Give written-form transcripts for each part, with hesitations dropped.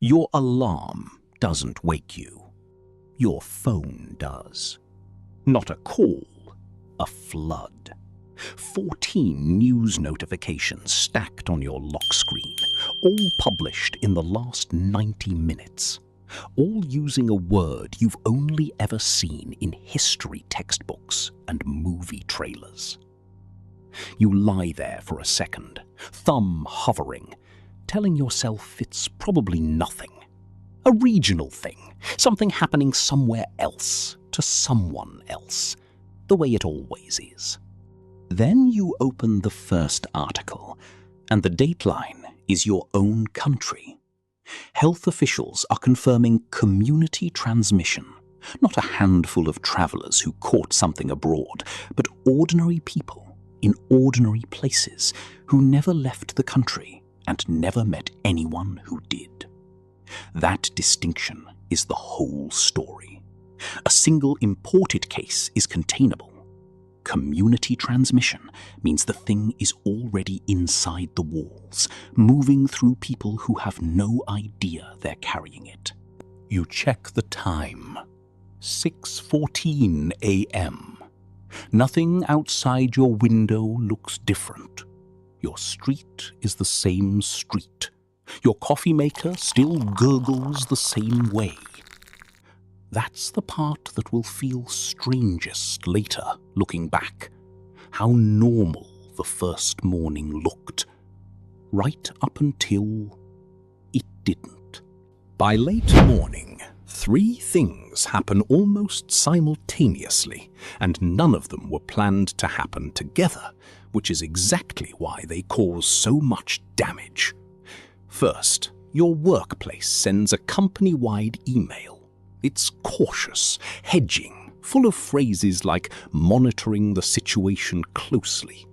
Your alarm doesn't wake you. Your phone does. Not a call, a flood. 14 news notifications stacked on your lock screen, all published in the last 90 minutes, all using a word you've only ever seen in history textbooks and movie trailers. You lie there for a second, thumb hovering, telling yourself it's probably nothing. A regional thing, something happening somewhere else, to someone else, the way it always is. Then you open the first article, and the dateline is your own country. Health officials are confirming community transmission, not a handful of travelers who caught something abroad, but ordinary people in ordinary places who never left the country and never met anyone who did. That distinction is the whole story. A single imported case is containable. Community transmission means the thing is already inside the walls, moving through people who have no idea they're carrying it. You check the time. 6:14 a.m. Nothing outside your window looks different. Your street is the same street. Your coffee maker still gurgles the same way. That's the part that will feel strangest later, looking back. How normal the first morning looked. Right up until it didn't. By late morning, 3 things happen almost simultaneously, and none of them were planned to happen together, which is exactly why they cause so much damage. First, your workplace sends a company-wide email. It's cautious, hedging, full of phrases like monitoring the situation closely.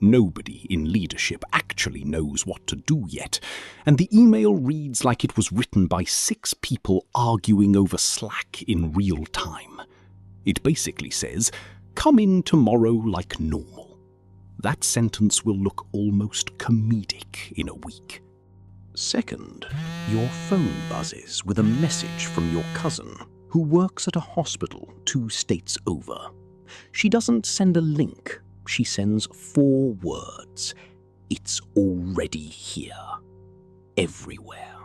Nobody in leadership actually knows what to do yet, and the email reads like it was written by 6 people arguing over Slack in real time. It basically says, "Come in tomorrow like normal." That sentence will look almost comedic in a week. Second, your phone buzzes with a message from your cousin who works at a hospital 2 states over. She doesn't send a link, she sends 4 words. It's already here. Everywhere.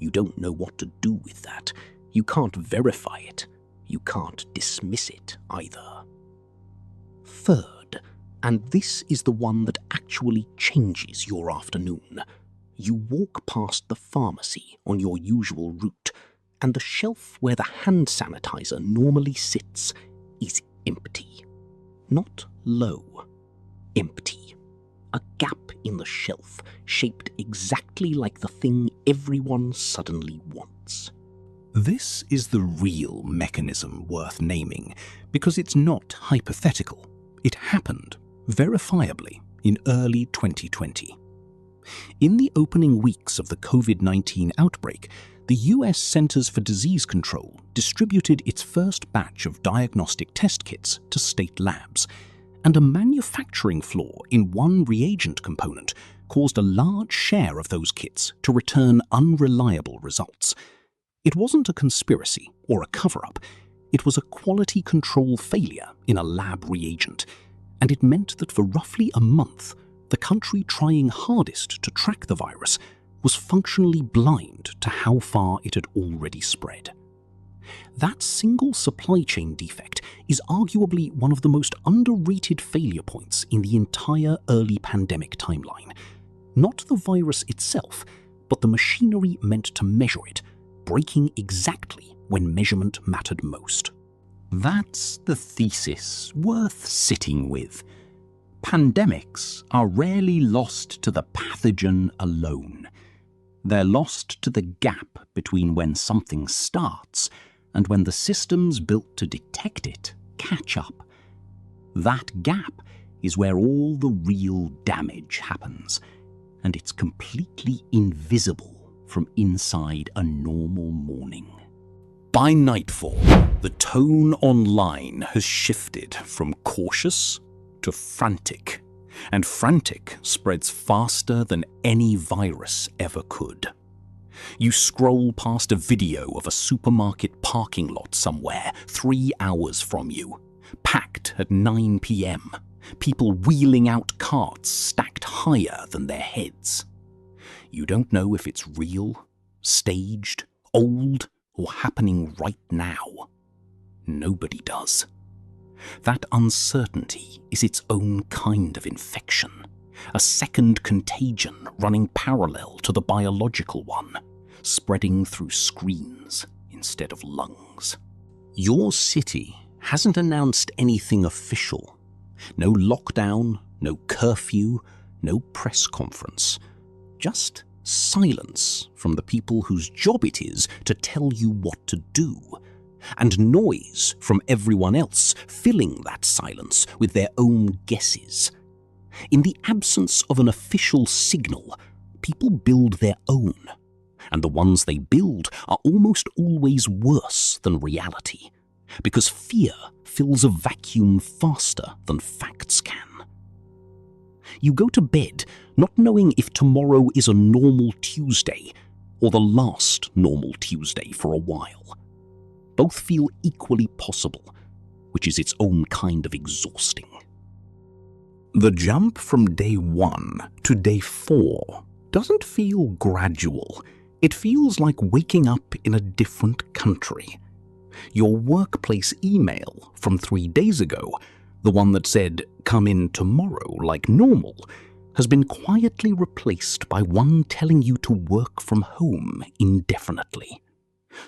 You don't know what to do with that. You can't verify it. You can't dismiss it either. Third, and this is the one that actually changes your afternoon. You walk past the pharmacy on your usual route, and the shelf where the hand sanitizer normally sits is empty. Not low. Empty. A gap in the shelf, shaped exactly like the thing everyone suddenly wants. This is the real mechanism worth naming, because it's not hypothetical. It happened, verifiably, in early 2020. In the opening weeks of the COVID-19 outbreak, the US Centers for Disease Control distributed its first batch of diagnostic test kits to state labs, and a manufacturing flaw in one reagent component caused a large share of those kits to return unreliable results. It wasn't a conspiracy or a cover-up. It was a quality control failure in a lab reagent, and it meant that for roughly a month, the country trying hardest to track the virus was functionally blind to how far it had already spread. That single supply chain defect is arguably one of the most underrated failure points in the entire early pandemic timeline. Not the virus itself, but the machinery meant to measure it, breaking exactly when measurement mattered most. That's the thesis worth sitting with. Pandemics are rarely lost to the pathogen alone. They're lost to the gap between when something starts and when the systems built to detect it catch up. That gap is where all the real damage happens, and it's completely invisible from inside a normal morning. By nightfall, the tone online has shifted from cautious to frantic, and frantic spreads faster than any virus ever could. You scroll past a video of a supermarket parking lot somewhere 3 hours from you, packed at 9 p.m., people wheeling out carts stacked higher than their heads. You don't know if it's real, staged, old, or happening right now. Nobody does. That uncertainty is its own kind of infection, a second contagion running parallel to the biological one, spreading through screens instead of lungs. Your city hasn't announced anything official. No lockdown, no curfew, no press conference. Just silence from the people whose job it is to tell you what to do, and noise from everyone else filling that silence with their own guesses. In the absence of an official signal, people build their own, and the ones they build are almost always worse than reality, because fear fills a vacuum faster than facts can. You go to bed not knowing if tomorrow is a normal Tuesday or the last normal Tuesday for a while. Both feel equally possible, which is its own kind of exhausting. The jump from day 1 to day 4 doesn't feel gradual. It feels like waking up in a different country. Your workplace email from 3 days ago, the one that said, "Come in tomorrow like normal," has been quietly replaced by one telling you to work from home indefinitely.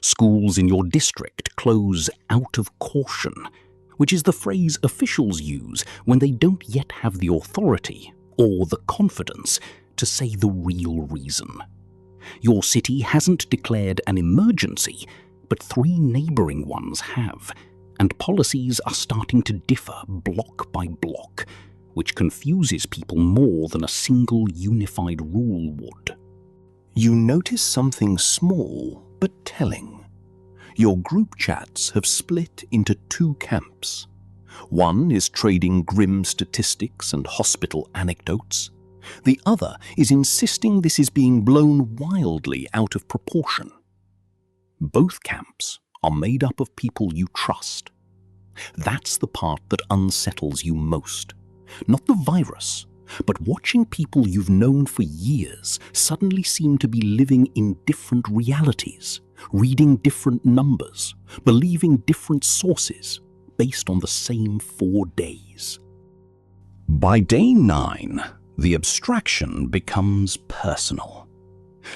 Schools in your district close out of caution, which is the phrase officials use when they don't yet have the authority or the confidence to say the real reason. Your city hasn't declared an emergency, but 3 neighboring ones have, and policies are starting to differ block by block, which confuses people more than a single unified rule would. You notice something small but telling. Your group chats have split into 2 camps. One is trading grim statistics and hospital anecdotes. The other is insisting this is being blown wildly out of proportion. Both camps are made up of people you trust. That's the part that unsettles you most. Not the virus, but watching people you've known for years suddenly seem to be living in different realities, reading different numbers, believing different sources based on the same 4 days. By day 9, the abstraction becomes personal.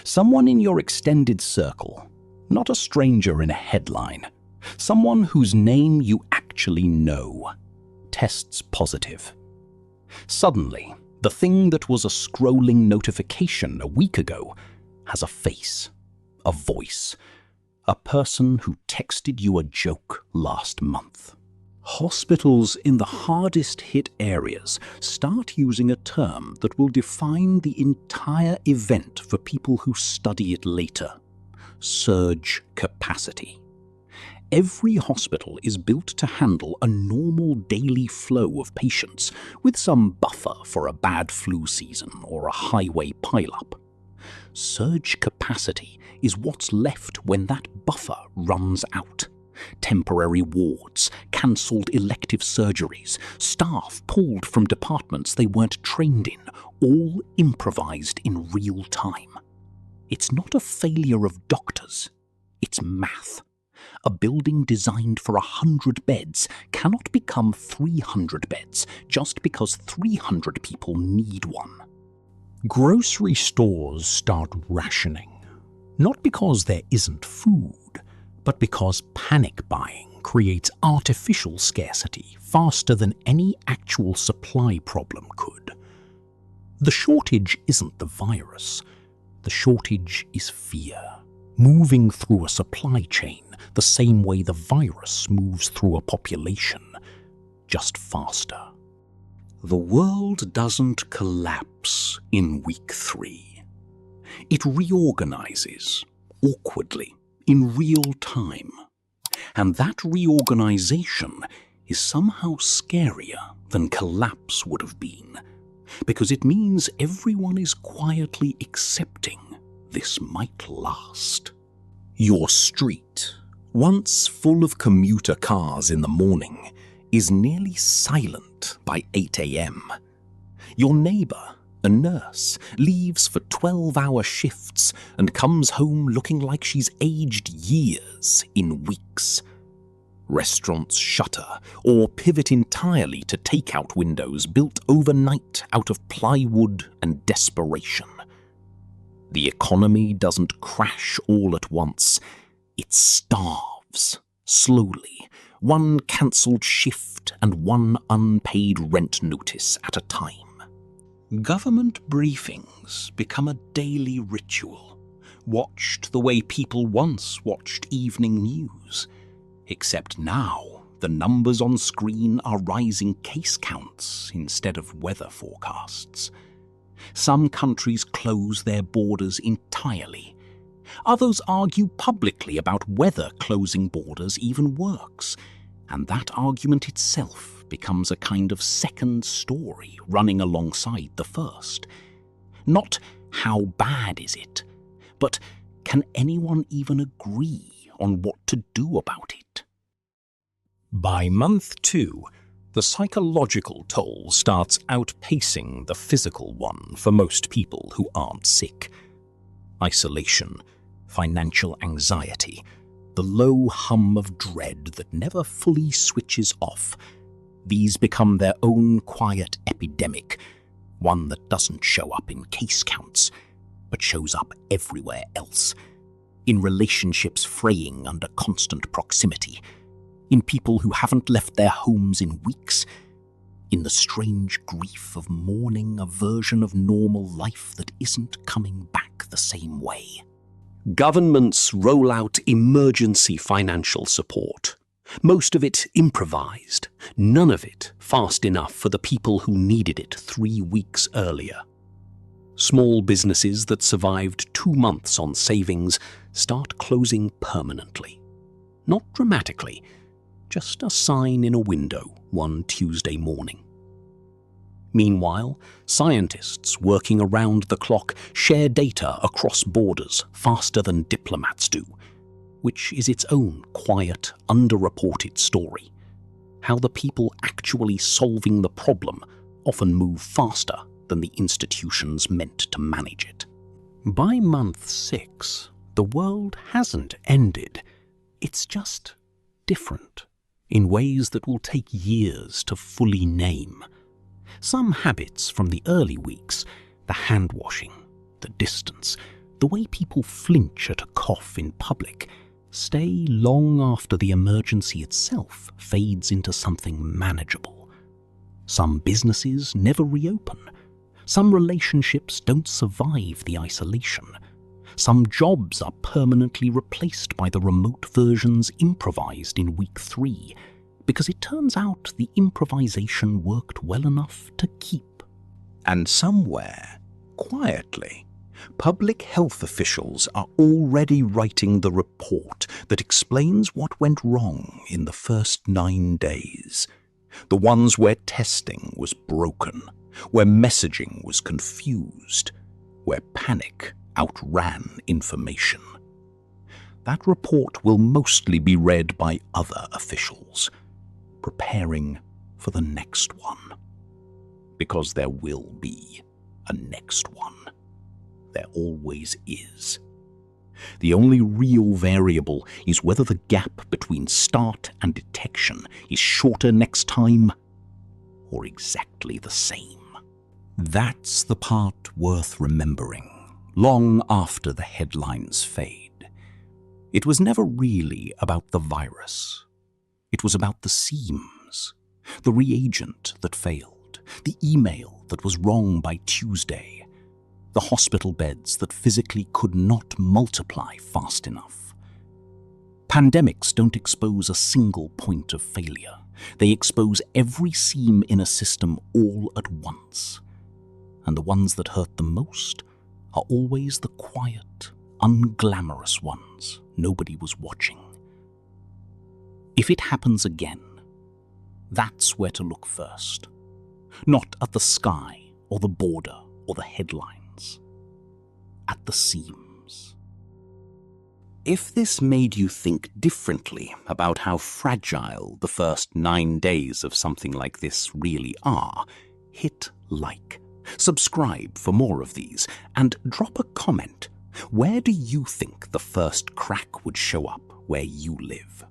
Someone in your extended circle, not a stranger in a headline, someone whose name you actually know, tests positive. Suddenly, the thing that was a scrolling notification a week ago has a face, a voice, a person who texted you a joke last month. Hospitals in the hardest-hit areas start using a term that will define the entire event for people who study it later: surge capacity. Every hospital is built to handle a normal daily flow of patients, with some buffer for a bad flu season or a highway pileup. Surge capacity is what's left when that buffer runs out. Temporary wards, cancelled elective surgeries, staff pulled from departments they weren't trained in, all improvised in real time. It's not a failure of doctors, it's math. A building designed for 100 beds cannot become 300 beds just because 300 people need one. Grocery stores start rationing, not because there isn't food, but because panic buying creates artificial scarcity faster than any actual supply problem could. The shortage isn't the virus. The shortage is fear, moving through a supply chain the same way the virus moves through a population, just faster. The world doesn't collapse in week 3. It reorganizes, awkwardly, in real time. And that reorganization is somehow scarier than collapse would have been, because it means everyone is quietly accepting this might last. Your street, once full of commuter cars in the morning, is nearly silent by 8 a.m. Your neighbour, a nurse, leaves for 12-hour shifts and comes home looking like she's aged years in weeks. Restaurants shutter or pivot entirely to take-out windows built overnight out of plywood and desperation. The economy doesn't crash all at once. It starves, slowly, one cancelled shift and one unpaid rent notice at a time. Government briefings become a daily ritual, watched the way people once watched evening news. Except now, the numbers on screen are rising case counts instead of weather forecasts. Some countries close their borders entirely. Others argue publicly about whether closing borders even works, and that argument itself becomes a kind of second story running alongside the first. Not how bad is it, but can anyone even agree on what to do about it? By month 2, the psychological toll starts outpacing the physical one for most people who aren't sick. Isolation, financial anxiety, the low hum of dread that never fully switches off. These become their own quiet epidemic, one that doesn't show up in case counts, but shows up everywhere else, in relationships fraying under constant proximity, in people who haven't left their homes in weeks, in the strange grief of mourning a version of normal life that isn't coming back the same way. Governments roll out emergency financial support. Most of it improvised, none of it fast enough for the people who needed it 3 weeks earlier. Small businesses that survived 2 months on savings start closing permanently. Not dramatically, just a sign in a window one Tuesday morning. Meanwhile, scientists working around the clock share data across borders faster than diplomats do, which is its own quiet, underreported story. How the people actually solving the problem often move faster than the institutions meant to manage it. By month 6, the world hasn't ended. It's just different, in ways that will take years to fully name. Some habits from the early weeks, the hand-washing, the distance, the way people flinch at a cough in public, stay long after the emergency itself fades into something manageable. Some businesses never reopen. Some relationships don't survive the isolation. Some jobs are permanently replaced by the remote versions improvised in week 3, because it turns out the improvisation worked well enough to keep. And somewhere, quietly, public health officials are already writing the report that explains what went wrong in the first 9 days. The ones where testing was broken, where messaging was confused, where panic outran information. That report will mostly be read by other officials, preparing for the next one. Because there will be a next one. There always is. The only real variable is whether the gap between start and detection is shorter next time or exactly the same. That's the part worth remembering, long after the headlines fade. It was never really about the virus. It was about the seams, the reagent that failed, the email that was wrong by Tuesday, the hospital beds that physically could not multiply fast enough. Pandemics don't expose a single point of failure. They expose every seam in a system all at once. And the ones that hurt the most are always the quiet, unglamorous ones nobody was watching. If it happens again, that's where to look first. Not at the sky or the border or the headlines. At the seams. If this made you think differently about how fragile the first 9 days of something like this really are, hit like, subscribe for more of these, and drop a comment. Where do you think the first crack would show up where you live?